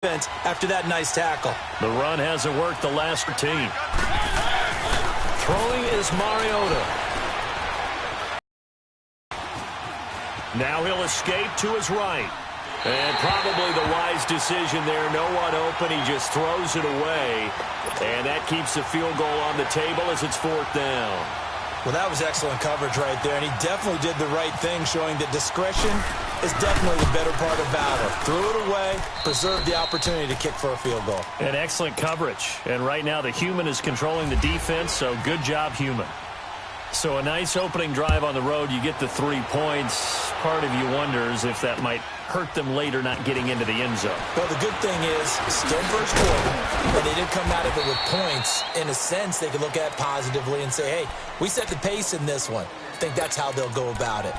after that nice tackle. The run hasn't worked the last 13. Throwing is Mariota. Now he'll escape to his right. And probably the wise decision there. No one open. He just throws it away. And that keeps the field goal on the table as it's 4th down. Well, that was excellent coverage right there. And he definitely did the right thing, showing that discretion is definitely the better part of valor. Threw it away, preserved the opportunity to kick for a field goal. And excellent coverage. And right now the human is controlling the defense, so good job, human. So a nice opening drive on the road. You get the 3 points. Part of you wonders if that might hurt them later not getting into the end zone. Well, the good thing is, still first quarter, and they did come out of it with points. In a sense, they can look at it positively and say, hey, we set the pace in this one. I think that's how they'll go about it.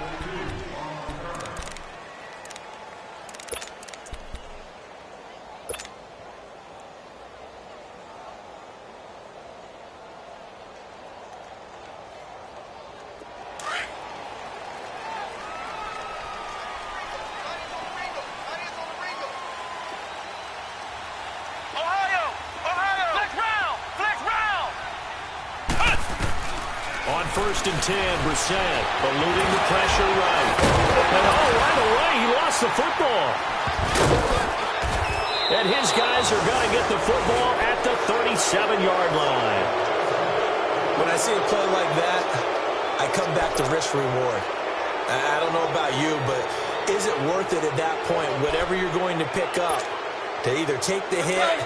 First and 10, Brissett eluding the pressure right. And right away, he lost the football. And his guys are going to get the football at the 37-yard line. When I see a play like that, I come back to risk reward. I don't know about you, but is it worth it at that point, whatever you're going to pick up, to either take the hit,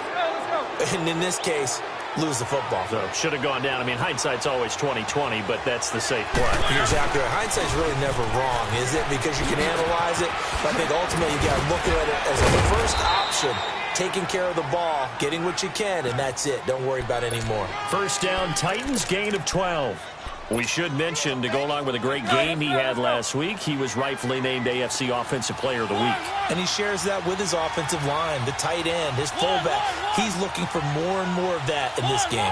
and in this case, lose the football? So should have gone down. I mean, hindsight's always 20/20, but that's the safe play. You're exactly right. Hindsight's really never wrong, is it? Because you can analyze it, but I think ultimately you got to look at it as a first option, taking care of the ball, getting what you can, and that's it. Don't worry about any more. First down, Titans, gain of 12. We should mention, to go along with a great game he had last week, he was rightfully named AFC Offensive Player of the Week. And he shares that with his offensive line, the tight end, his fullback. He's looking for more and more of that in this game.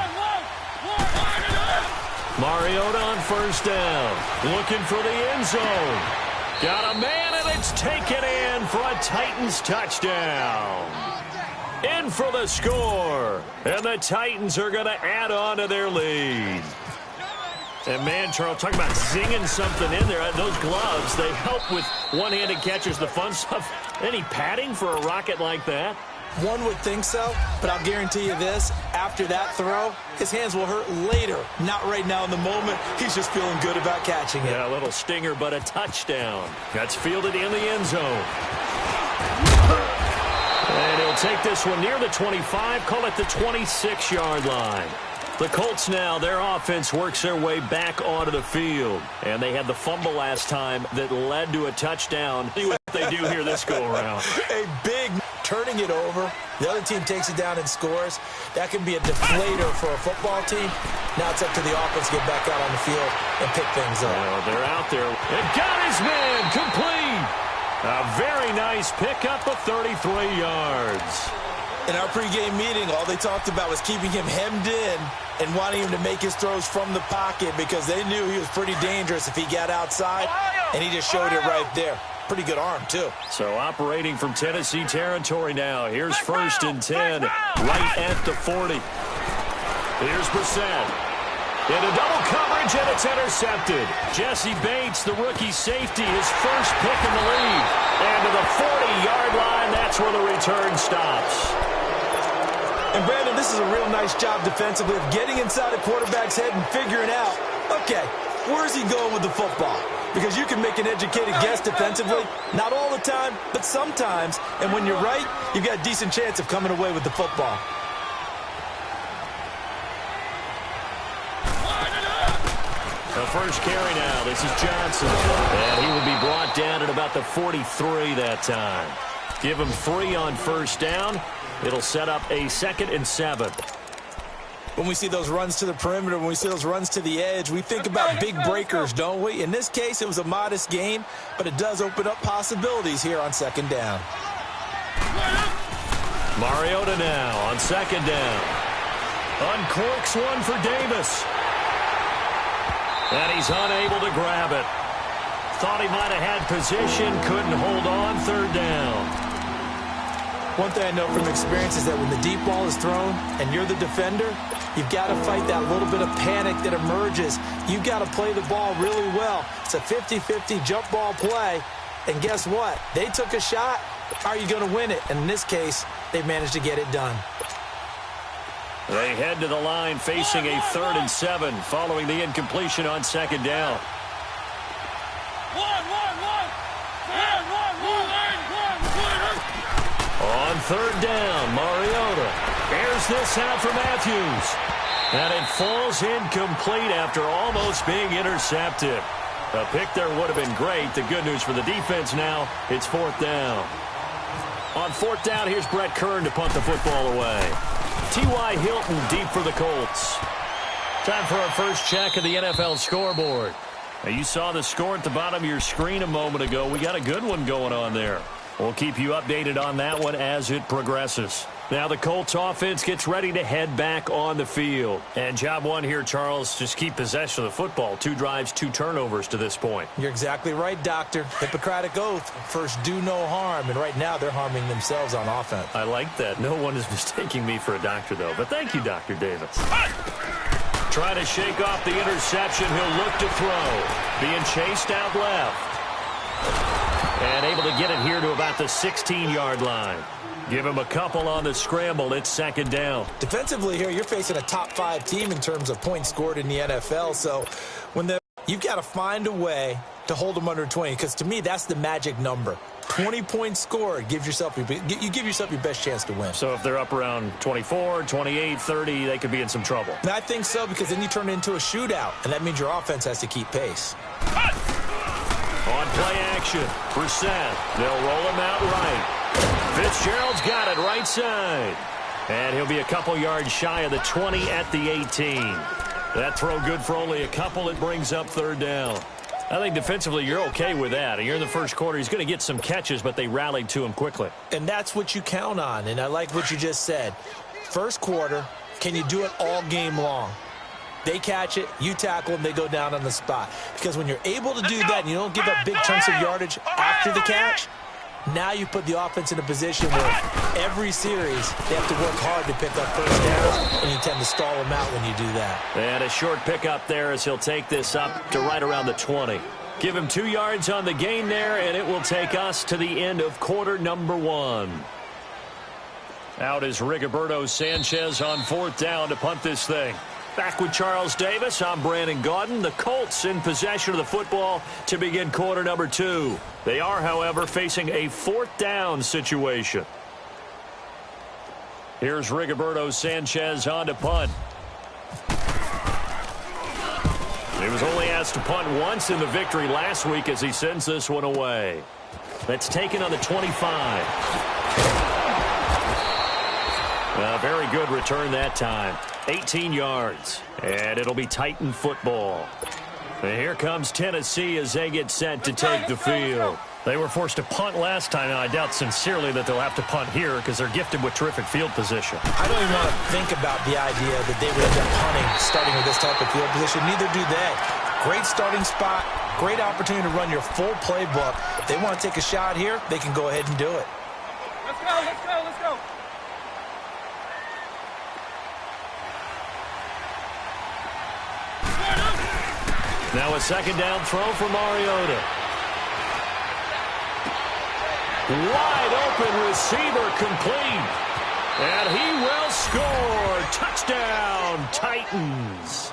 Mariota on first down, looking for the end zone. Got a man, and it's taken in for a Titans touchdown. In for the score, and the Titans are going to add on to their lead. And, man, Charles, talking about zinging something in there. Those gloves, they help with one-handed catches, the fun stuff. Any padding for a rocket like that? One would think so, but I'll guarantee you this. After that throw, his hands will hurt later. Not right now in the moment. He's just feeling good about catching it. Yeah, a little stinger, but a touchdown. That's fielded in the end zone. And he'll take this one near the 25, call it the 26-yard line. The Colts now, their offense works their way back onto the field. And they had the fumble last time that led to a touchdown. See what they do here this go-around. A big turning it over. The other team takes it down and scores. That can be a deflator for a football team. Now it's up to the offense to get back out on the field and pick things up. Well, they're out there. And got his man complete. A very nice pickup of 33 yards. In our pregame meeting, all they talked about was keeping him hemmed in and wanting him to make his throws from the pocket because they knew he was pretty dangerous if he got outside, and he just showed it right there. Pretty good arm, too. So operating from Tennessee territory now. Here's first and 10, right at the 40. Here's Brissett. Into double coverage, and it's intercepted. Jesse Bates, the rookie safety, his first pick in the league. And to the 40-yard line, that's where the return stops. And, Brandon, this is a real nice job defensively of getting inside a quarterback's head and figuring out, okay, where's he going with the football? Because you can make an educated guess defensively. Not all the time, but sometimes. And when you're right, you've got a decent chance of coming away with the football. The first carry now. This is Johnson. And he will be brought down at about the 43 that time. Give him 3 on first down. It'll set up a 2nd and 7. When we see those runs to the perimeter, when we see those runs to the edge, we think about big breakers, don't we? In this case, it was a modest gain, but it does open up possibilities here on 2nd down. Mariota now on 2nd down. Uncorks one for Davis. And he's unable to grab it. Thought he might have had position, couldn't hold on, 3rd down. One thing I know from experience is that when the deep ball is thrown and you're the defender, you've got to fight that little bit of panic that emerges. You've got to play the ball really well. It's a 50-50 jump ball play. And guess what? They took a shot. Are you going to win it? And in this case, they managed to get it done. They head to the line facing a 3rd and 7 following the incompletion on 2nd down. On 3rd down, Mariota airs this out for Matthews. And it falls incomplete after almost being intercepted. A pick there would have been great. The good news for the defense now, it's 4th down. On 4th down, here's Brett Kern to punt the football away. T.Y. Hilton deep for the Colts. Time for our first check of the NFL scoreboard. Now, you saw the score at the bottom of your screen a moment ago. We got a good one going on there. We'll keep you updated on that one as it progresses. Now the Colts offense gets ready to head back on the field. And job one here, Charles, just keep possession of the football. 2 drives, 2 turnovers to this point. You're exactly right, Doctor. Hippocratic oath. First, do no harm. And right now, they're harming themselves on offense. I like that. No one is mistaking me for a doctor, though. But thank you, Dr. Davis. Trying to shake off the interception. He'll look to throw. Being chased out left. And able to get it here to about the 16-yard line. Give him a couple on the scramble. It's 2nd down. Defensively here, you're facing a top 5 team in terms of points scored in the NFL. So you've got to find a way to hold them under 20, because to me, that's the magic number. 20 points scored, you give yourself your best chance to win. So if they're up around 24, 28, 30, they could be in some trouble. And I think so, because then you turn it into a shootout, and that means your offense has to keep pace. On play action, Brissett. They'll roll him out right. Fitzgerald's got it right side. And he'll be a couple yards shy of the 20 at the 18. That throw good for only a couple. It brings up 3rd down. I think defensively you're okay with that. You're in the first quarter. He's going to get some catches, but they rallied to him quickly. And that's what you count on. And I like what you just said. First quarter, can you do it all game long? They catch it, you tackle them, they go down on the spot. Because when you're able to do that and you don't give up big chunks of yardage after the catch, now you put the offense in a position where every series they have to work hard to pick up first downs, and you tend to stall them out when you do that. And a short pickup there as he'll take this up to right around the 20. Give him 2 yards on the gain there, and it will take us to the end of quarter number 1. Out is Rigoberto Sanchez on 4th down to punt this thing. Back with Charles Davis, I'm Brandon Gaudin. The Colts in possession of the football to begin quarter number 2. They are, however, facing a 4th down situation. Here's Rigoberto Sanchez on to punt. He was only asked to punt once in the victory last week as he sends this one away. That's taken on the 25. A very good return that time. 18 yards. And it'll be Titan football. And here comes Tennessee as they get set to take the field. They were forced to punt last time, and I doubt sincerely that they'll have to punt here because they're gifted with terrific field position. I don't even want to think about the idea that they would end up punting starting with this type of field position. Neither do they. Great starting spot, great opportunity to run your full playbook. If they want to take a shot here, they can go ahead and do it. Let's go, let's go, let's go. Now a 2nd down throw for Mariota. Wide open receiver complete. And he will score. Touchdown, Titans.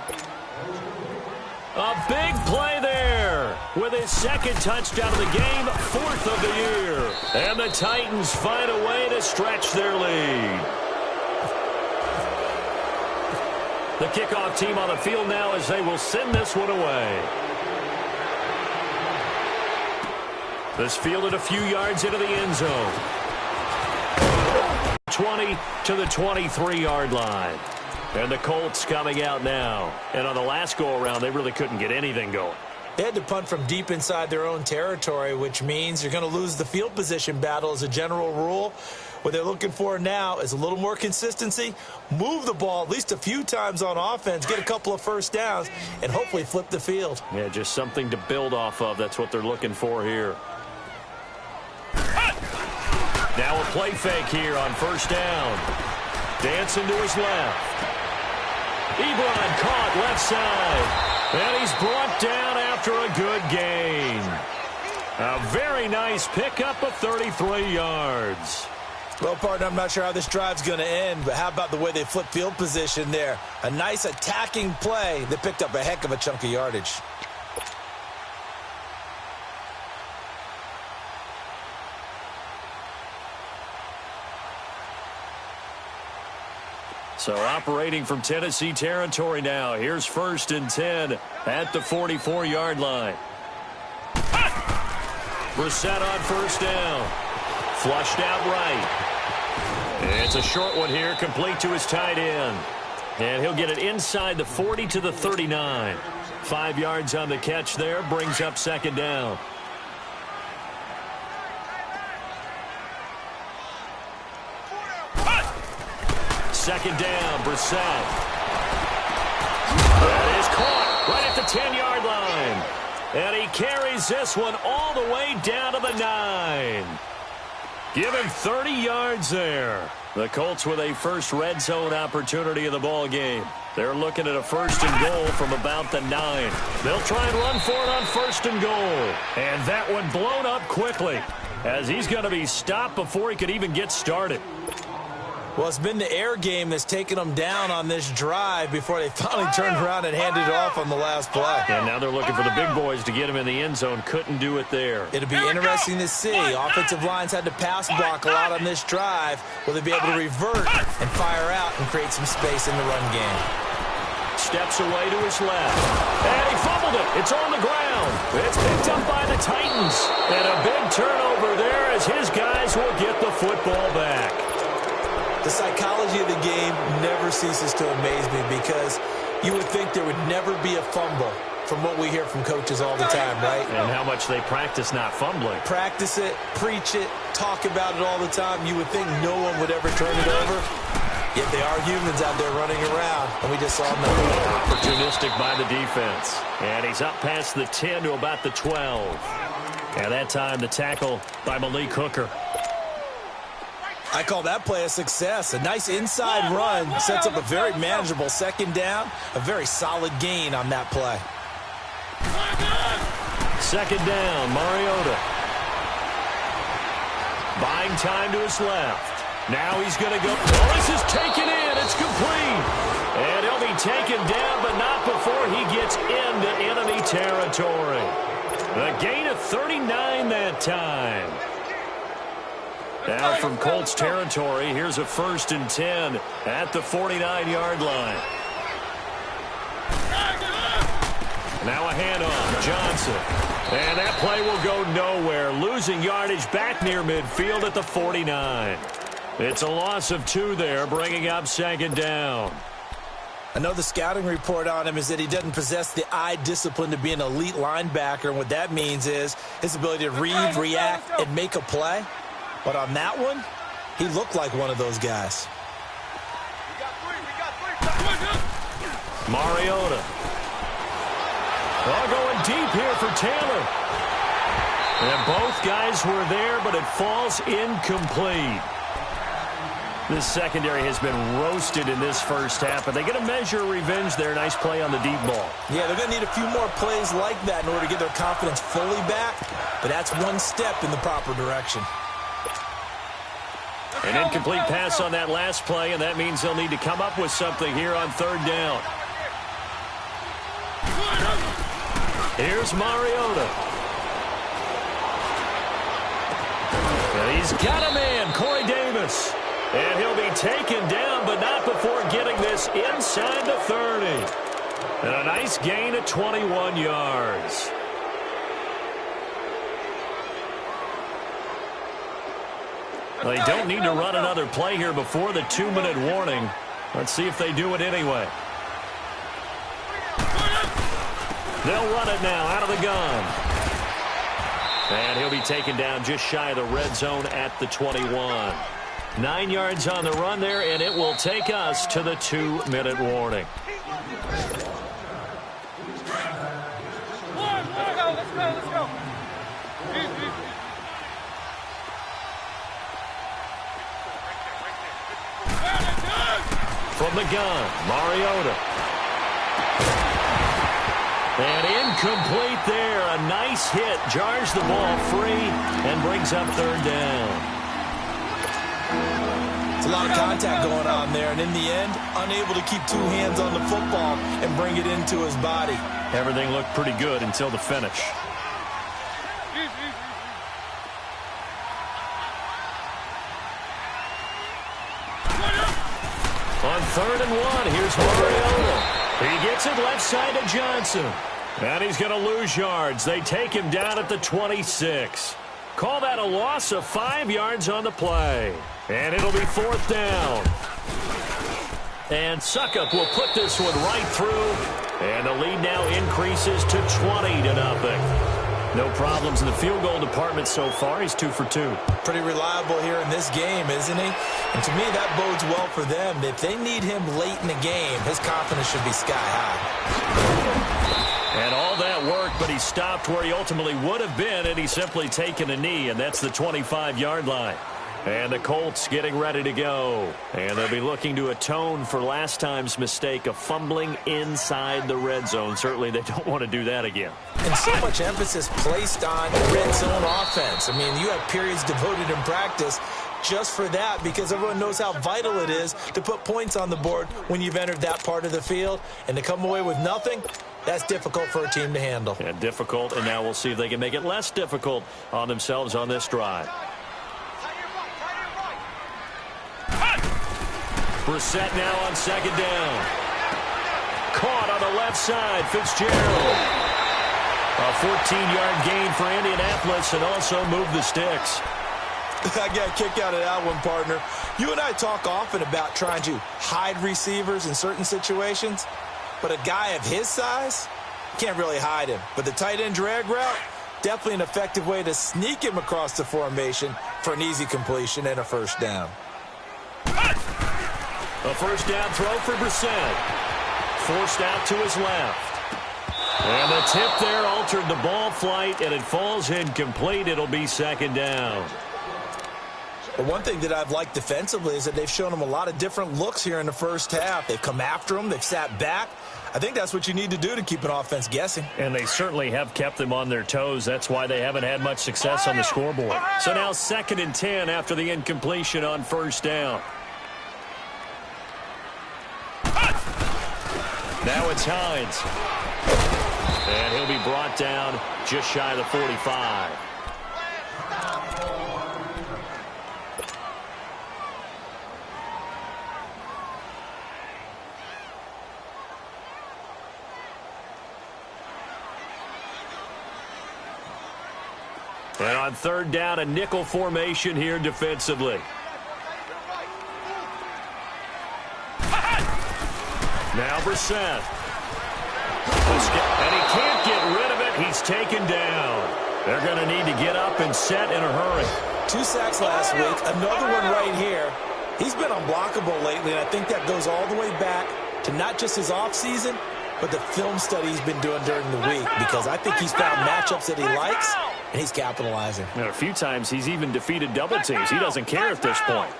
A big play there with his 2nd touchdown of the game, 4th of the year. And the Titans find a way to stretch their lead. The kickoff team on the field now as they will send this one away. This fielded a few yards into the end zone. 20 to the 23-yard line. And the Colts coming out now. And on the last go-around, they really couldn't get anything going. They had to punt from deep inside their own territory, which means you're going to lose the field position battle as a general rule. What they're looking for now is a little more consistency, move the ball at least a few times on offense, get a couple of first downs, and hopefully flip the field. Yeah, just something to build off of. That's what they're looking for here. Now a play fake here on first down. Dancing to his left. Ebron caught left side. And he's brought down after a good gain. A very nice pickup of 33 yards. Well, partner, I'm not sure how this drive's going to end, but how about the way they flip field position there? A nice attacking play that picked up a heck of a chunk of yardage. So operating from Tennessee territory now. Here's 1st and 10 at the 44-yard line. Brissett on first down. Flushed out right. It's a short one here, complete to his tight end. And he'll get it inside the 40 to the 39. 5 yards on the catch there, brings up 2nd down. Second down, Brissett. That is caught right at the 10-yard line. And he carries this one all the way down to the 9. Give him 30 yards there. The Colts with a first red zone opportunity of the ball game. They're looking at a 1st and goal from about the 9. They'll try and run for it on 1st and goal. And that one blown up quickly as he's going to be stopped before he could even get started. Well, it's been the air game that's taken them down on this drive before they finally turned around and handed it off on the last play. And now they're looking for the big boys to get him in the end zone. Couldn't do it there. It'll be interesting to see. Offensive lines had to pass block a lot on this drive. Will they be able to revert and fire out and create some space in the run game? Steps away to his left. And he fumbled it. It's on the ground. It's picked up by the Titans. And a big turnover there as his guys will get the football back. The psychology of the game never ceases to amaze me because you would think there would never be a fumble from what we hear from coaches all the time, right? And how much they practice not fumbling. Practice it, preach it, talk about it all the time. You would think no one would ever turn it over. Yet they are humans out there running around, and we just saw nothing. Opportunistic by the defense. And he's up past the 10 to about the 12. And that time the tackle by Malik Hooker. I call that play a success. A nice inside run sets up a very manageable 2nd down. A very solid gain on that play. 2nd down, Mariota. Buying time to his left. Now he's going to go. Oh, this is taken in. It's complete. And he'll be taken down, but not before he gets into enemy territory. A gain of 39 that time. Now from Colts territory, here's a 1st and 10 at the 49-yard line. Now a handoff, Johnson. And that play will go nowhere, losing yardage back near midfield at the 49. It's a loss of 2 there, bringing up 2nd down. I know the scouting report on him is that he doesn't possess the eye discipline to be an elite linebacker, and what that means is his ability to read, react, and make a play. But on that one, he looked like one of those guys. Mariota. Oh, going deep here for Taylor. And both guys were there, but it falls incomplete. This secondary has been roasted in this first half, but they get a measure of revenge there. Nice play on the deep ball. Yeah, they're going to need a few more plays like that in order to get their confidence fully back, but that's one step in the proper direction. An incomplete pass on that last play, and that means they'll need to come up with something here on 3rd down. Here's Mariota. And he's got a man, Corey Davis. And he'll be taken down, but not before getting this inside the 30. And a nice gain of 21 yards. They don't need to run another play here before the 2-minute warning. Let's see if they do it anyway. They'll run it now out of the gun. And he'll be taken down just shy of the red zone at the 21. 9 yards on the run there, and it will take us to the 2-minute warning. Let's go. from the gun, Mariota. And incomplete there. A nice hit. Jars the ball free and brings up third down. It's a lot of contact going on there, and in the end, unable to keep two hands on the football and bring it into his body. Everything looked pretty good until the finish. On 3rd and 1, here's Mariota. He gets it left side to Johnson. And he's going to lose yards. They take him down at the 26. Call that a loss of 5 yards on the play. And it'll be 4th down. And Suckup will put this one right through. And the lead now increases to 20-0. No problems in the field goal department so far. He's 2 for 2. Pretty reliable here in this game, isn't he? And to me, that bodes well for them. If they need him late in the game, his confidence should be sky high. And all that work, but he stopped where he ultimately would have been, and he's simply taken a knee, and that's the 25-yard line. And the Colts getting ready to go. And they'll be looking to atone for last time's mistake of fumbling inside the red zone. Certainly they don't want to do that again. And so much emphasis placed on red zone offense. I mean, you have periods devoted in practice just for that because everyone knows how vital it is to put points on the board when you've entered that part of the field. And to come away with nothing, that's difficult for a team to handle. Yeah, difficult, and now we'll see if they can make it less difficult on themselves on this drive. Brissett now on 2nd down. Caught on the left side, Fitzgerald. A 14-yard gain for Indianapolis and also move the sticks. I got a kick out of that one, partner. You and I talk often about trying to hide receivers in certain situations, but a guy of his size can't really hide him. But the tight end drag route, definitely an effective way to sneak him across the formation for an easy completion and a first down. A first down throw for Brissett. Forced out to his left. And the tip there altered the ball flight, and it falls incomplete. It'll be 2nd down. But one thing that I've liked defensively is that they've shown him a lot of different looks here in the first half. They've come after him. They've sat back. I think that's what you need to do to keep an offense guessing. And they certainly have kept them on their toes. That's why they haven't had much success on the scoreboard. So now 2nd and 10 after the incompletion on first down. Now it's Hines. And he'll be brought down just shy of the 45. And on 3rd down, a nickel formation here defensively. Now Brissett. And he can't get rid of it. He's taken down. They're going to need to get up and set in a hurry. 2 sacks last week. Another one right here. He's been unblockable lately, and I think that goes all the way back to not just his offseason, but the film study he's been doing during the week, because I think he's found matchups that he likes, and he's capitalizing. And a few times he's even defeated double teams. He doesn't care at this point.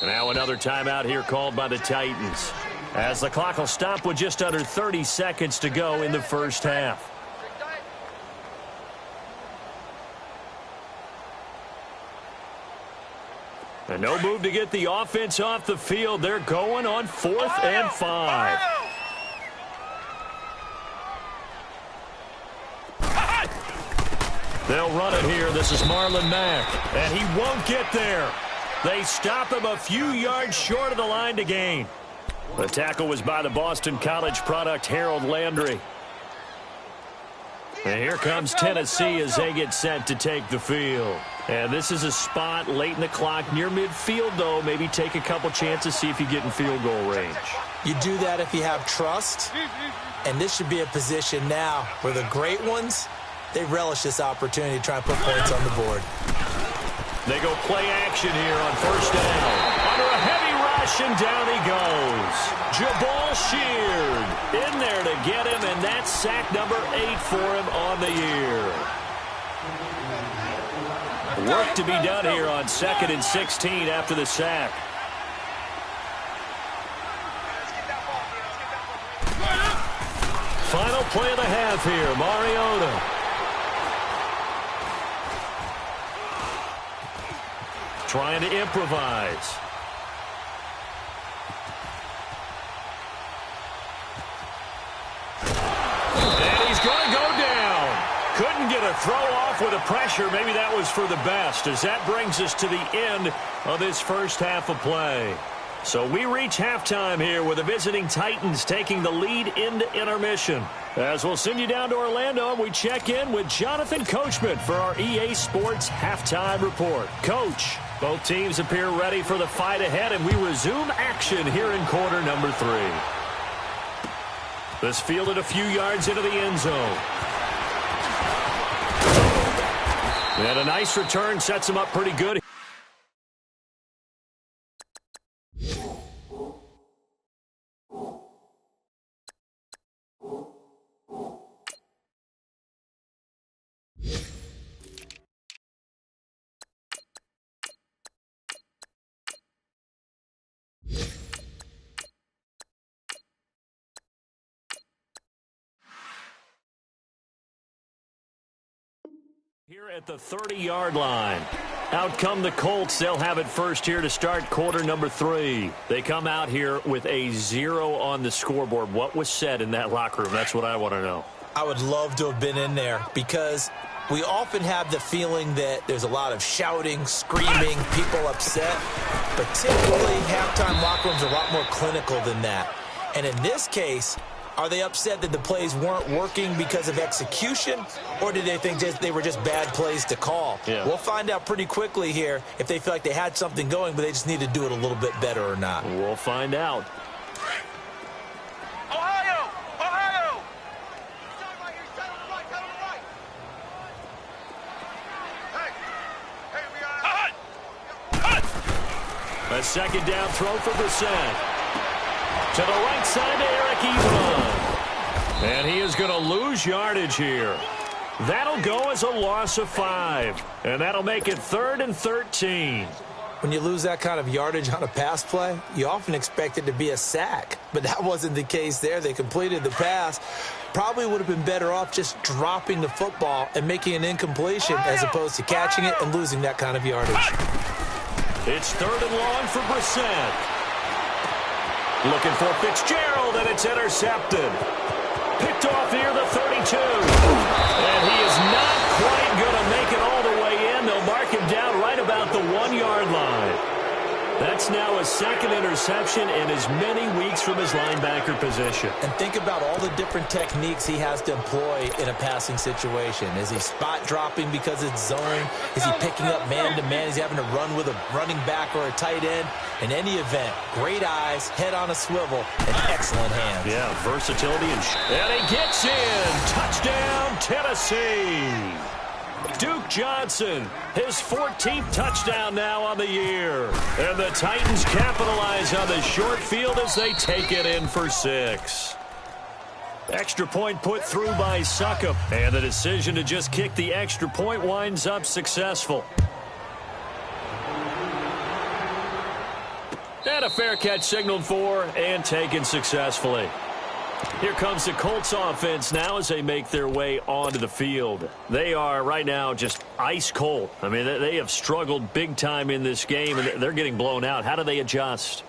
Now another timeout here called by the Titans, as the clock will stop with just under 30 seconds to go in the first half. And no move to get the offense off the field. They're going on 4th and 5. They'll run it here. This is Marlon Mack, and he won't get there. They stop him a few yards short of the line to gain. The tackle was by the Boston College product, Harold Landry. And here comes Tennessee as they get set to take the field. And this is a spot late in the clock near midfield, though. Maybe take a couple chances, see if you get in field goal range. You do that if you have trust. And this should be a position now where the great ones, they relish this opportunity to try and put points on the board. They go play action here on first down. Under a heavy rush, and down he goes. Jabal Sheard in there to get him, and that's sack number 8 for him on the year. Work to be done here on 2nd and 16 after the sack. Final play of the half here, Mariota. Trying to improvise. And he's going to go down. Couldn't get a throw off with the pressure. Maybe that was for the best, as that brings us to the end of this first half of play. So we reach halftime here with the visiting Titans taking the lead into intermission. As we'll send you down to Orlando, we check in with Jonathan Coachman for our EA Sports Halftime Report. Coach, both teams appear ready for the fight ahead, and we resume action here in quarter number 3. This fielded a few yards into the end zone. And a nice return sets him up pretty good. Here at the 30-yard line. Out come the Colts. They'll have it first here to start quarter number 3. They come out here with a 0 on the scoreboard. What was said in that locker room? That's what I want to know. I would love to have been in there because we often have the feeling that there's a lot of shouting, screaming, people upset. But typically, halftime locker rooms are a lot more clinical than that. And in this case, are they upset that the plays weren't working because of execution, or did they think they were just bad plays to call? Yeah. We'll find out pretty quickly here if they feel like they had something going, but they just need to do it a little bit better or not. We'll find out. Ohio! Ohio! A second down throw for Brissett. To the right side to Eric Ebron. And he is going to lose yardage here. That'll go as a loss of 5. And that'll make it 3rd and 13. When you lose that kind of yardage on a pass play, you often expect it to be a sack. But that wasn't the case there. They completed the pass. Probably would have been better off just dropping the football and making an incompletion as opposed to catching it and losing that kind of yardage. It's 3rd and long for Brissett. Looking for Fitzgerald, and it's intercepted. Picked off near the 32. And he is not quite going to make it all the way in. They'll mark him down right about the 1-yard line. That's now a 2nd interception in as many weeks from his linebacker position. And think about all the different techniques he has to employ in a passing situation. Is he spot dropping because it's zone? Is he picking up man-to-man? Is he having to run with a running back or a tight end? In any event, great eyes, head on a swivel, and excellent hands. Yeah, versatility. And he gets in. Touchdown, Tennessee. Duke Johnson, his 14th touchdown now on the year. And the Titans capitalize on the short field as they take it in for 6. Extra point put through by Succop. And the decision to just kick the extra point winds up successful. And a fair catch signaled for and taken successfully. Here comes the Colts offense now as they make their way onto the field. They are right now just ice cold. I mean, they have struggled big time in this game, and they're getting blown out. How do they adjust?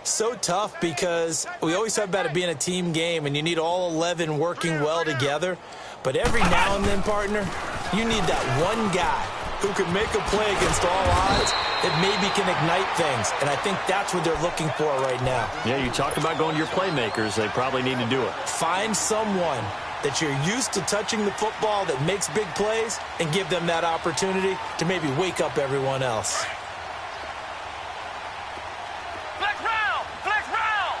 So tough because we always talk about it being a team game, and you need all 11 working well together. But every now and then, partner, you need that one guy who can make a play against all odds that maybe can ignite things. And I think that's what they're looking for right now. Yeah, you talk about going to your playmakers. They probably need to do it. Find someone that you're used to touching the football that makes big plays and give them that opportunity to maybe wake up everyone else. Flex round! Flex round!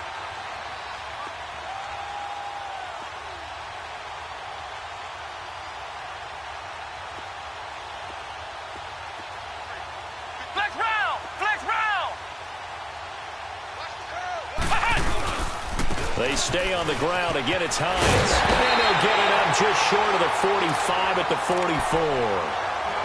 Flex round! Flex round! They stay on the ground. Again, it's Hines. And they'll get it out just short of the 45 at the 44.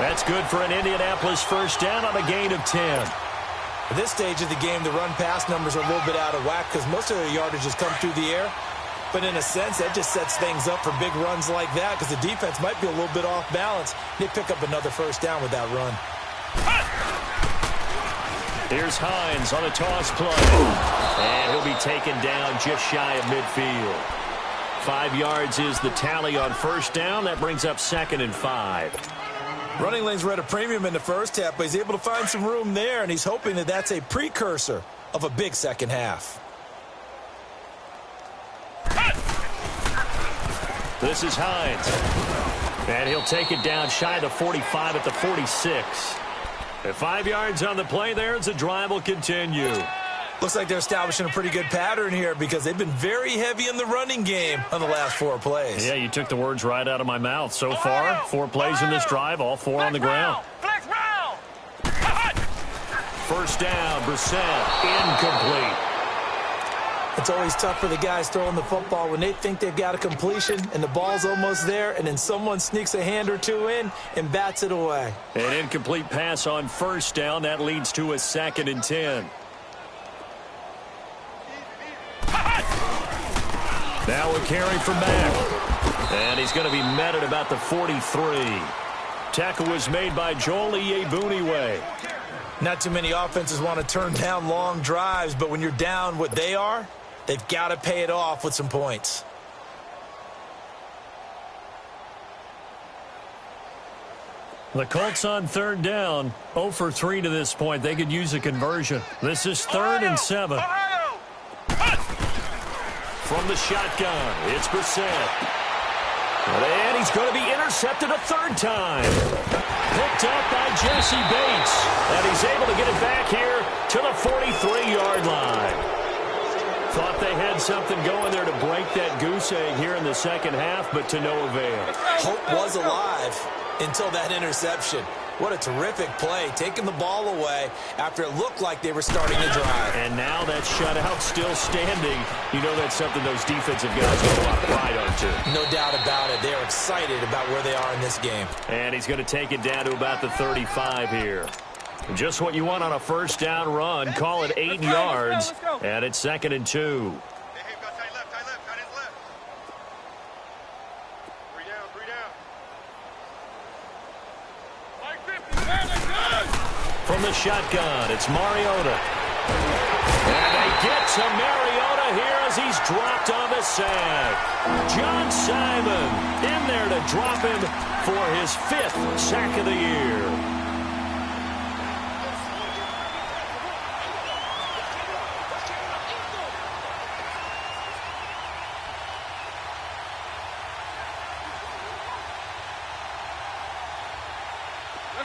That's good for an Indianapolis first down on a gain of 10. At this stage of the game, the run-pass numbers are a little bit out of whack because most of their yardage has come through the air. But in a sense, that just sets things up for big runs like that because the defense might be a little bit off balance. They pick up another first down with that run. Here's Hines on a toss play. And he'll be taken down just shy of midfield. 5 yards is the tally on first down. That brings up 2nd and 5. Running lanes were at a premium in the first half, but he's able to find some room there, and he's hoping that that's a precursor of a big second half. This is Hines. And he'll take it down shy of the 45 at the 46. At 5 yards on the play there, as the drive will continue. Looks like they're establishing a pretty good pattern here because they've been very heavy in the running game on the last 4 plays. Yeah, you took the words right out of my mouth. So far, 4 plays in this drive, all 4 on the ground. Flex round. First down, Brissett, incomplete. It's always tough for the guys throwing the football when they think they've got a completion and the ball's almost there, and then someone sneaks a hand or 2 in and bats it away. An incomplete pass on first down. That leads to a 2nd and 10. Now a carry from Mack. And he's going to be met at about the 43. Tackle was made by Joel Iyiegbuniwe. Not too many offenses want to turn down long drives, but when you're down what they are, they've got to pay it off with some points. The Colts on 3rd down, 0 for 3 to this point. They could use a conversion. This is 3rd and 7. From the shotgun, it's Brissett. And he's going to be intercepted a 3rd time. Picked up by Jesse Bates. And he's able to get it back here to the 43-yard line. Thought they had something going there to break that goose egg here in the second half, but to no avail. Hope was alive until that interception. What a terrific play, taking the ball away after it looked like they were starting to drive. And now that shutout still standing. You know that's something those defensive guys get a lot of pride on, too. No doubt about it. They're excited about where they are in this game. And he's going to take it down to about the 35 here. Just what you want on a first down run. Call it 8 yards. And it's 2nd and 2. From the shotgun, it's Mariota. And they get to Mariota here as he's dropped on the sack. John Simon in there to drop him for his 5th sack of the year.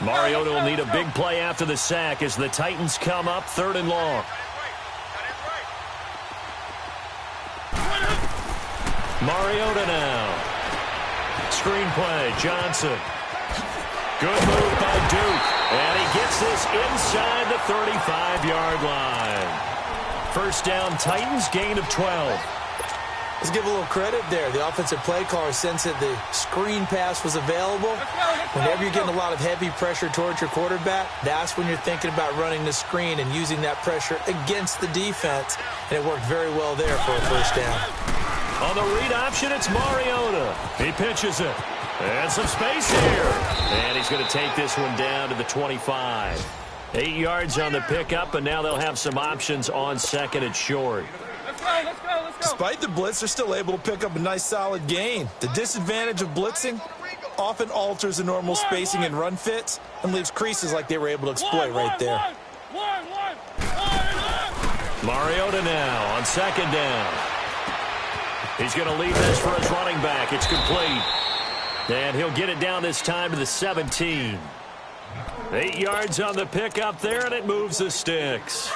Mariota will need a big play after the sack as the Titans come up 3rd and long. Mariota now. Screen play, Johnson. Good move by Duke. And he gets this inside the 35-yard line. First down, Titans, gain of 12. Let's give a little credit there. The offensive play caller sensed that the screen pass was available. Whenever you're getting a lot of heavy pressure towards your quarterback, that's when you're thinking about running the screen and using that pressure against the defense. And it worked very well there for a first down. On the read option, it's Mariota. He pitches it. And some space here. And he's going to take this one down to the 25. 8 yards on the pickup, and now they'll have some options on 2nd and short. Let's go. Despite the blitz, they're still able to pick up a nice solid gain. The disadvantage of blitzing often alters the normal spacing and run fits and leaves creases like they were able to exploit right there. Mariota now on 2nd down. He's going to leave this for his running back. It's complete. And he'll get it down this time to the 17. 8 yards on the pickup there, and it moves the sticks.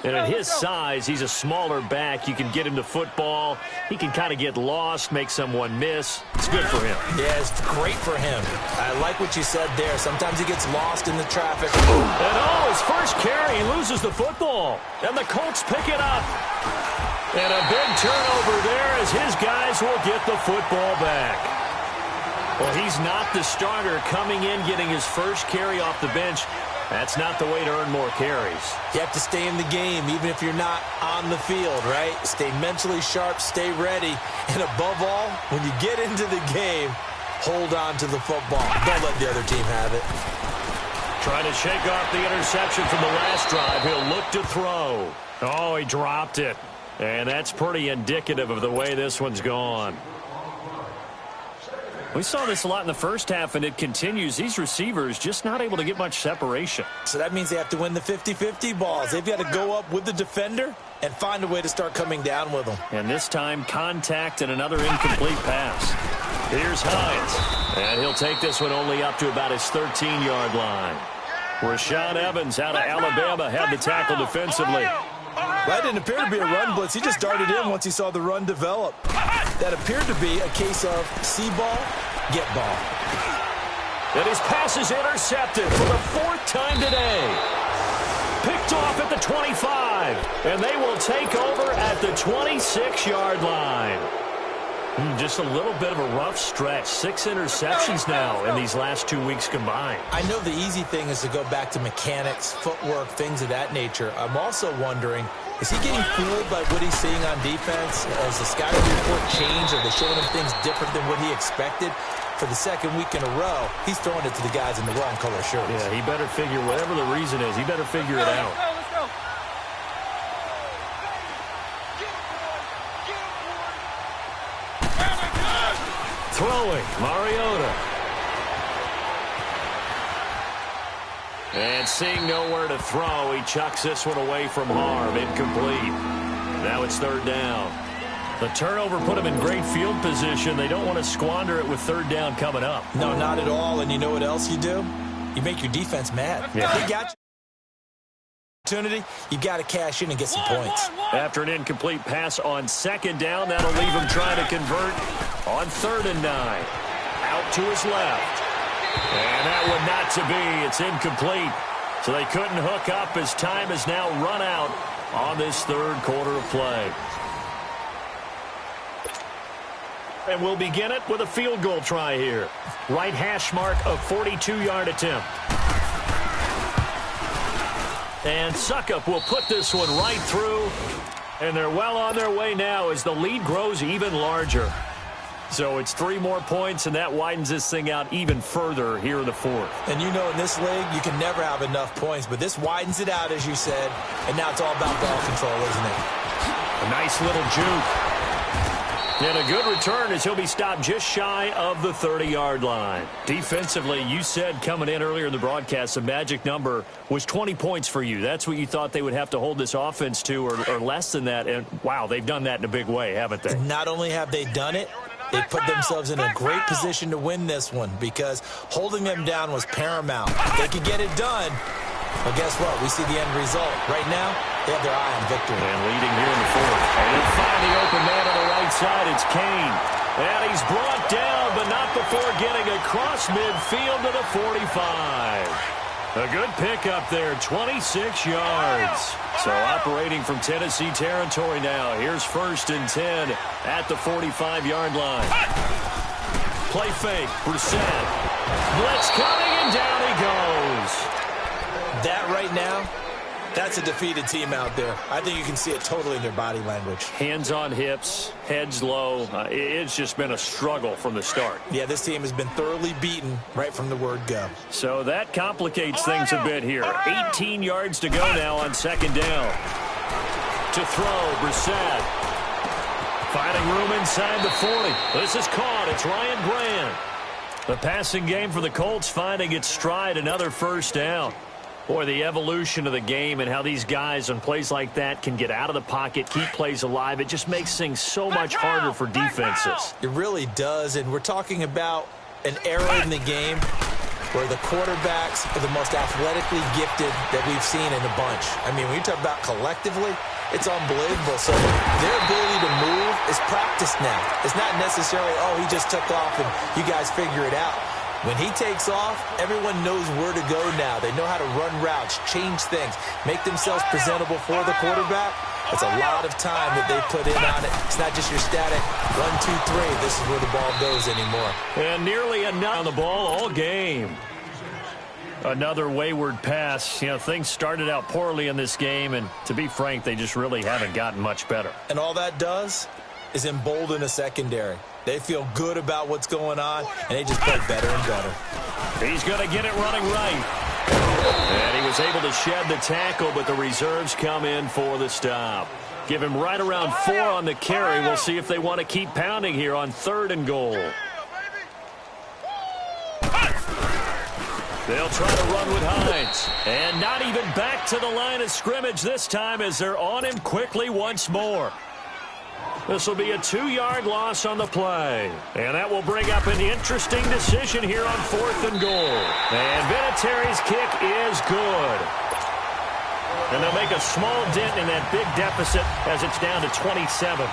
And at his size, he's a smaller back. You can get him the football. He can kind of get lost, make someone miss. It's good for him. Yeah, it's great for him. I like what you said there. Sometimes he gets lost in the traffic. And his first carry, he loses the football. And the Colts pick it up. And a big turnover there as his guys will get the football back. Well, he's not the starter coming in, getting his first carry off the bench. That's not the way to earn more carries. You have to stay in the game, even if you're not on the field, right? Stay mentally sharp, stay ready, and above all, when you get into the game, hold on to the football. Don't let the other team have it. Trying to shake off the interception from the last drive. He'll look to throw. Oh, he dropped it. And that's pretty indicative of the way this one's gone. We saw this a lot in the first half, and it continues. These receivers just not able to get much separation. So that means they have to win the 50-50 balls. They've got to go up with the defender and find a way to start coming down with them. And this time, contact and another incomplete pass. Here's Hines. And he'll take this one only up to about his 13-yard line. Rashaan Evans out of Alabama had the tackle defensively. That didn't appear to be a run blitz. He just darted in once he saw the run develop. That appeared to be a case of see ball, get ball. And his pass is intercepted for the fourth time today. Picked off at the 25. And they will take over at the 26-yard line. Just a little bit of a rough stretch. 6 interceptions now in these last 2 weeks combined. I know the easy thing is to go back to mechanics, footwork, things of that nature. I'm also wondering, is he getting fooled by what he's seeing on defense? Has the scouting report changed? Are they showing him things different than what he expected? For the second week in a row, he's throwing it to the guys in the wrong color shirts. Yeah, he better figure, whatever the reason is, he better figure it out. Let's go. Throwing, Mariota. And seeing nowhere to throw, he chucks this one away from harm. Incomplete. Now it's third down. The turnover put him in great field position. They don't want to squander it with third down coming up. No, not at all. And you know what else you do? You make your defense mad. Yeah. If they got you opportunity, you got to cash in and get some points. After an incomplete pass on second down, that'll leave him trying to convert on 3rd and 9. Out to his left. And that one not to be. It's incomplete. So they couldn't hook up as time has now run out on this third quarter of play. And we'll begin it with a field goal try here. Right hash mark of 42-yard attempt. And Succop will put this one right through. And they're well on their way now as the lead grows even larger. So it's 3 more points, and that widens this thing out even further here in the fourth. And you know in this league, you can never have enough points, but this widens it out, as you said, and now it's all about ball control, isn't it? A nice little juke. And a good return as he'll be stopped just shy of the 30-yard line. Defensively, you said coming in earlier in the broadcast, the magic number was 20 points for you. That's what you thought they would have to hold this offense to, or less than that. And, wow, they've done that in a big way, haven't they? Not only have they done it, they put themselves in a great position to win this one because holding them down was paramount. If they could get it done, well, guess what? We see the end result. Right now, they have their eye on victory. And leading here in the fourth. And they'll find the open man on the right side. It's Kane. And he's brought down, but not before getting across midfield to the 45. A good pickup there, 26 yards. So operating from Tennessee territory now. Here's 1st and 10 at the 45-yard line. Play fake, Brissett. Blitz coming, and down he goes. That right now, that's a defeated team out there. I think you can see it totally in their body language. Hands on hips, heads low. It's just been a struggle from the start. Yeah, this team has been thoroughly beaten right from the word go. So that complicates things a bit here. 18 yards to go now on 2nd down. To throw, Brissett. Finding room inside the 40. This is caught. It's Ryan Brand. The passing game for the Colts finding its stride. Another 1st down. Boy, the evolution of the game and how these guys on plays like that can get out of the pocket, keep plays alive, it just makes things so much harder for defenses. It really does, and we're talking about an era in the game where the quarterbacks are the most athletically gifted that we've seen in a bunch. I mean, when you talk about collectively, it's unbelievable. So their ability to move is practiced now. It's not necessarily, oh, he just took off and you guys figure it out. When he takes off, everyone knows where to go now. They know how to run routes, change things, make themselves presentable for the quarterback. It's a lot of time that they put in on it. It's not just your static 1, 2, 3. This is where the ball goes anymore. And nearly enough on the ball all game. Another wayward pass. You know, things started out poorly in this game, and to be frank, they just really haven't gotten much better. And all that does is embolden a secondary. They feel good about what's going on, and they just play better and better. He's going to get it running right. And he was able to shed the tackle, but the reserves come in for the stop. Give him right around 4 on the carry. We'll see if they want to keep pounding here on 3rd and goal. They'll try to run with Hines. And not even back to the line of scrimmage this time as they're on him quickly once more. This will be a 2-yard loss on the play. And that will bring up an interesting decision here on 4th and goal. And Vinatieri's kick is good. And they'll make a small dent in that big deficit as it's down to 27.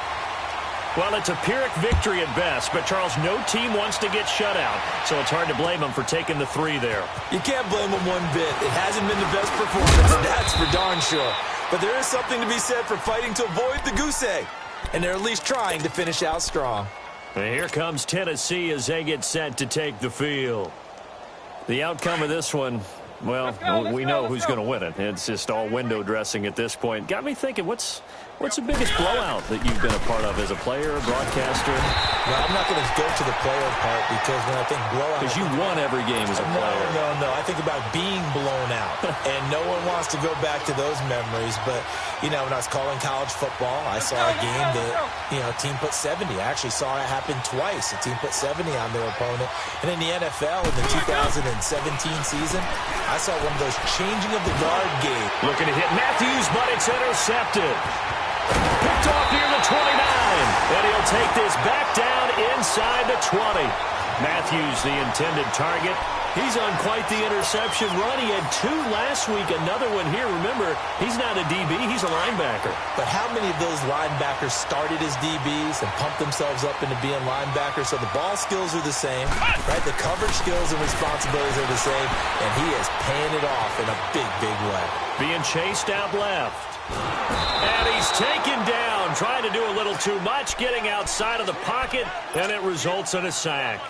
Well, it's a Pyrrhic victory at best, but, Charles, no team wants to get shut out, so it's hard to blame them for taking the 3 there. You can't blame them one bit. It hasn't been the best performance, and that's for darn sure. But there is something to be said for fighting to avoid the goose egg, and they're at least trying to finish out strong. And here comes Tennessee as they get set to take the field. The outcome of this one, well, we know who's going to win it. It's just all window dressing at this point. Got me thinking, what's the biggest blowout that you've been a part of as a player, a broadcaster? Well, I'm not going to go to the player part because when I think blowout... Because you won every game as a player. No. I think about being blown out. And no one wants to go back to those memories. But, you know, when I was calling college football, I saw a game that, you know, a team put 70. I actually saw it happen twice. A team put 70 on their opponent. And in the NFL, in the 2017 season, I saw one of those changing of the guard games. Looking to hit Matthews, but it's intercepted. Picked off near the 29. And he'll take this back down inside the 20. Matthews, the intended target. He's on quite the interception run. He had 2 last week. Another one here. Remember, he's not a DB. He's a linebacker. But how many of those linebackers started as DBs and pumped themselves up into being linebackers? So the ball skills are the same, right? The coverage skills and responsibilities are the same. And he is paying it off in a big, big way. Being chased out left. And he's taken down, trying to do a little too much, getting outside of the pocket, and it results in a sack.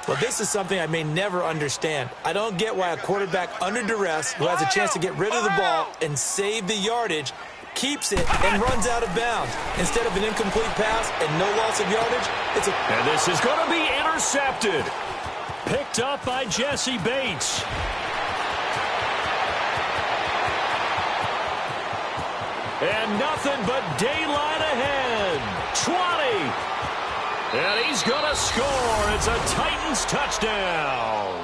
Well, this is something I may never understand. I don't get why a quarterback under duress who has a chance to get rid of the ball and save the yardage keeps it and runs out of bounds. Instead of an incomplete pass and no loss of yardage, it's a... And this is going to be intercepted. Picked up by Jesse Bates. And nothing but daylight ahead. 20. And he's going to score. It's a Titans touchdown.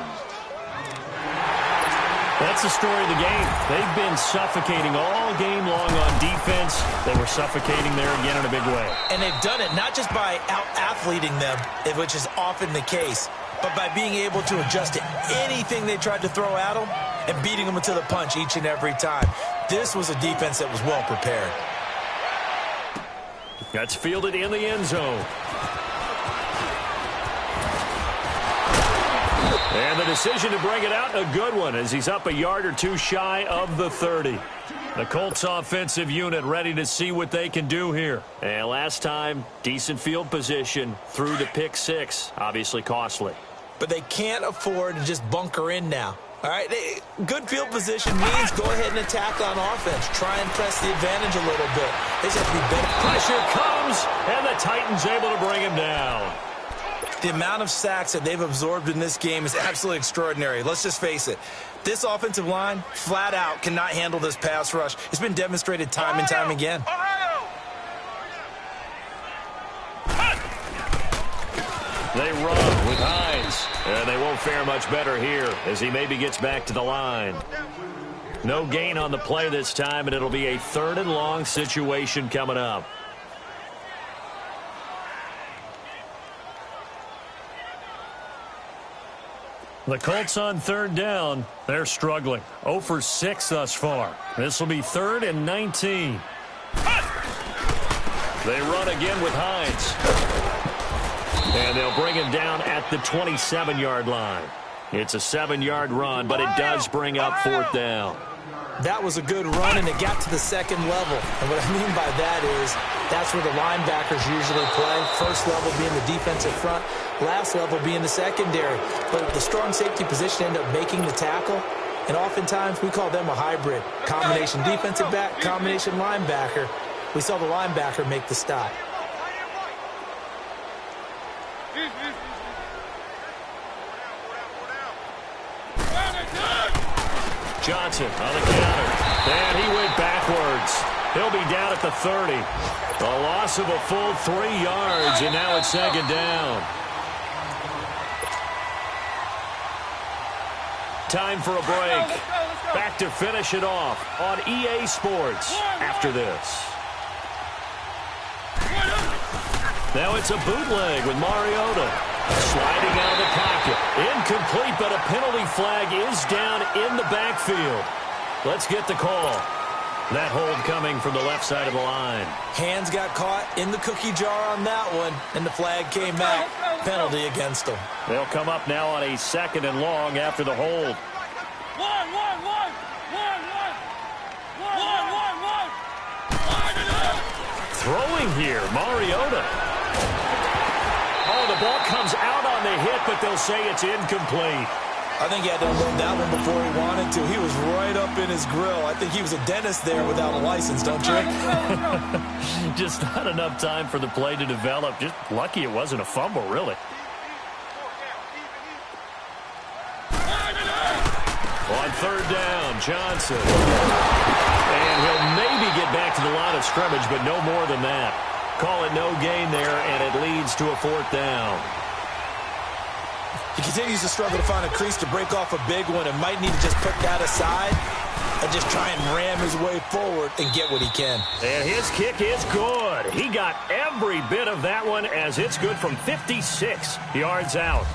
That's the story of the game. They've been suffocating all game long on defense. They were suffocating there again in a big way. And they've done it not just by out-athleting them, which is often the case, but by being able to adjust to anything they tried to throw at them and beating them to the punch each and every time. This was a defense that was well prepared. That's fielded in the end zone. And the decision to bring it out, a good one, as he's up a yard or 2 shy of the 30. The Colts offensive unit ready to see what they can do here. And last time, decent field position through the pick 6, obviously costly. But they can't afford to just bunker in now. All right, good field position means go ahead and attack on offense. Try and press the advantage a little bit. They just have to be better. Pressure comes, and the Titans able to bring him down. The amount of sacks that they've absorbed in this game is absolutely extraordinary. Let's just face it. This offensive line, flat out, cannot handle this pass rush. It's been demonstrated time and time again. They run with Hines, and they won't fare much better here as he maybe gets back to the line. No gain on the play this time, and it'll be a 3rd and long situation coming up. The Colts on 3rd down. They're struggling. 0 for 6 thus far. This will be 3rd and 19. They run again with Hines. And they'll bring him down at the 27-yard line. It's a 7-yard run, but it does bring up 4th down. That was a good run, and it got to the second level. And what I mean by that is that's where the linebackers usually play. First level being the defensive front, last level being the secondary. But the strong safety position ended up making the tackle, and oftentimes we call them a hybrid. Combination defensive back, combination linebacker. We saw the linebacker make the stop. Johnson on the counter. And he went backwards. He'll be down at the 30. A loss of a full 3 yards, and now it's second down. Time for a break. Back to finish it off on EA Sports after this. Now it's a bootleg with Mariota. Sliding out of the pocket. Incomplete, but a penalty flag is down in the backfield. Let's get the call. That hold coming from the left side of the line. Hands got caught in the cookie jar on that one, and the flag came out. Penalty against them. They'll come up now on a 2nd and long after the hold. Throwing here, Mariota. Oh, the ball comes out on the hit, but they'll say it's incomplete. I think he had to unload that one before he wanted to. He was right up in his grill. I think he was a dentist there without a license, don't you? Just not enough time for the play to develop. Just lucky it wasn't a fumble, really. On 3rd down, Johnson. And he'll maybe get back to the line of scrimmage, but no more than that. Call it no gain there, and it leads to a 4th down. He continues to struggle to find a crease to break off a big one and might need to just put that aside and just try and ram his way forward and get what he can. And his kick is good. He got every bit of that one as it's good from 56 yards out.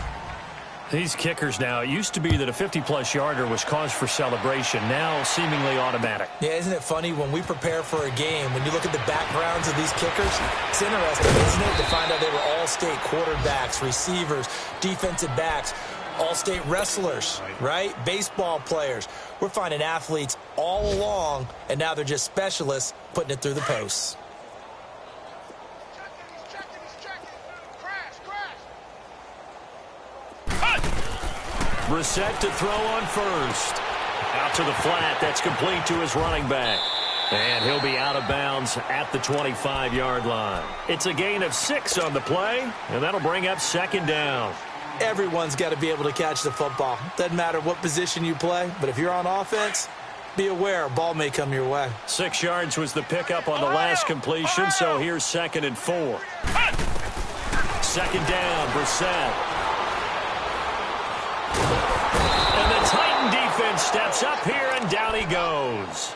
These kickers now, it used to be that a 50-plus yarder was cause for celebration. Now seemingly automatic. Yeah, isn't it funny when we prepare for a game, when you look at the backgrounds of these kickers, it's interesting, isn't it, to find out they were all-state quarterbacks, receivers, defensive backs, all-state wrestlers, right? Baseball players. We're finding athletes all along, and now they're just specialists putting it through the posts. Brissett to throw on 1st. Out to the flat. That's complete to his running back. And he'll be out of bounds at the 25-yard line. It's a gain of 6 on the play, and that'll bring up 2nd down. Everyone's got to be able to catch the football. Doesn't matter what position you play, but if you're on offense, be aware a ball may come your way. 6 yards was the pickup on the last completion, so here's 2nd and 4. 2nd down, Brissett. And the Titan defense steps up here, and down he goes.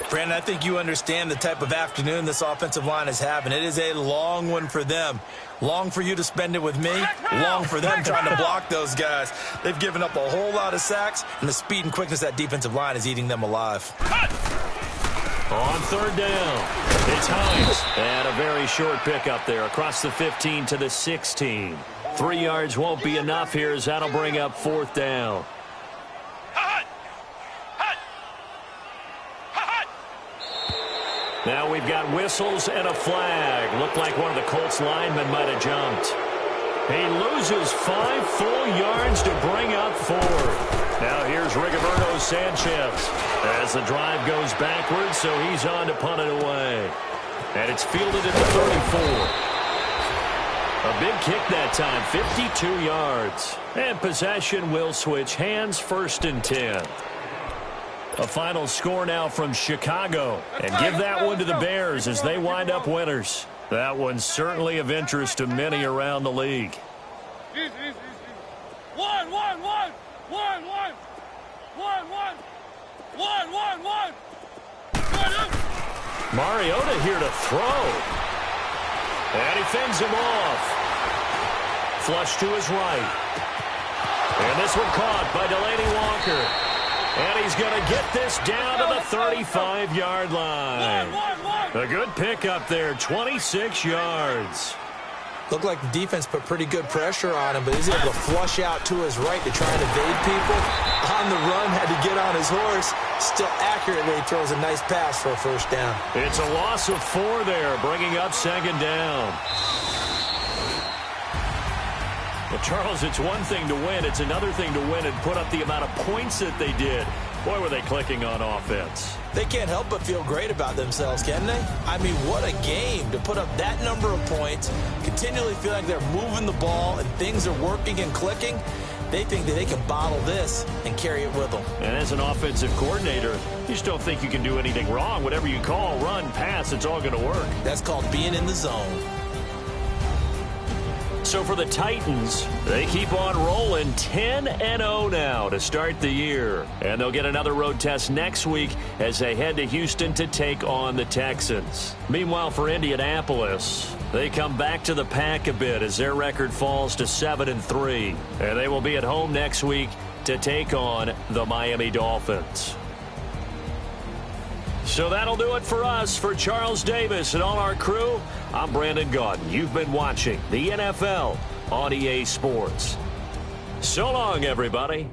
Brandon, I think you understand the type of afternoon this offensive line is having. It is a long one for them. Long for you to spend it with me. Long for them trying to block those guys. They've given up a whole lot of sacks, and the speed and quickness of that defensive line is eating them alive. On 3rd down, it's Hines. And a very short pickup there across the 15 to the 16. 3 yards won't be enough here as that'll bring up 4th down. Now we've got whistles and a flag. Looked like one of the Colts linemen might have jumped. He loses 5 full yards to bring up 4. Now here's Rigoberto Sanchez as the drive goes backwards, so he's on to punt it away. And it's fielded at the 34. A big kick that time, 52 yards. And possession will switch hands, 1st and 10. A final score now from Chicago. And give that one to the Bears as they wind up winners. That one's certainly of interest to many around the league. Mariota here to throw. And he fends him off. Flush to his right. And this one caught by Delaney Walker. And he's going to get this down to the 35-yard line. A good pickup there, 26 yards. Looked like the defense put pretty good pressure on him, but he's able to flush out to his right to try and evade people. On the run, had to get on his horse. Still accurately throws a nice pass for a first down. It's a loss of 4 there, bringing up second down. Well, Charles, it's one thing to win. It's another thing to win and put up the amount of points that they did. Boy, were they clicking on offense. They can't help but feel great about themselves, can they? I mean, what a game to put up that number of points, continually feel like they're moving the ball and things are working and clicking. They think that they can bottle this and carry it with them. And as an offensive coordinator, you just don't think you can do anything wrong. Whatever you call, run, pass, it's all going to work. That's called being in the zone. So for the Titans, they keep on rolling 10-0 now to start the year. And they'll get another road test next week as they head to Houston to take on the Texans. Meanwhile, for Indianapolis, they come back to the pack a bit as their record falls to 7-3. And they will be at home next week to take on the Miami Dolphins. So that'll do it for us. For Charles Davis and all our crew, I'm Brandon Gaudin. You've been watching the NFL on EA Sports. So long, everybody.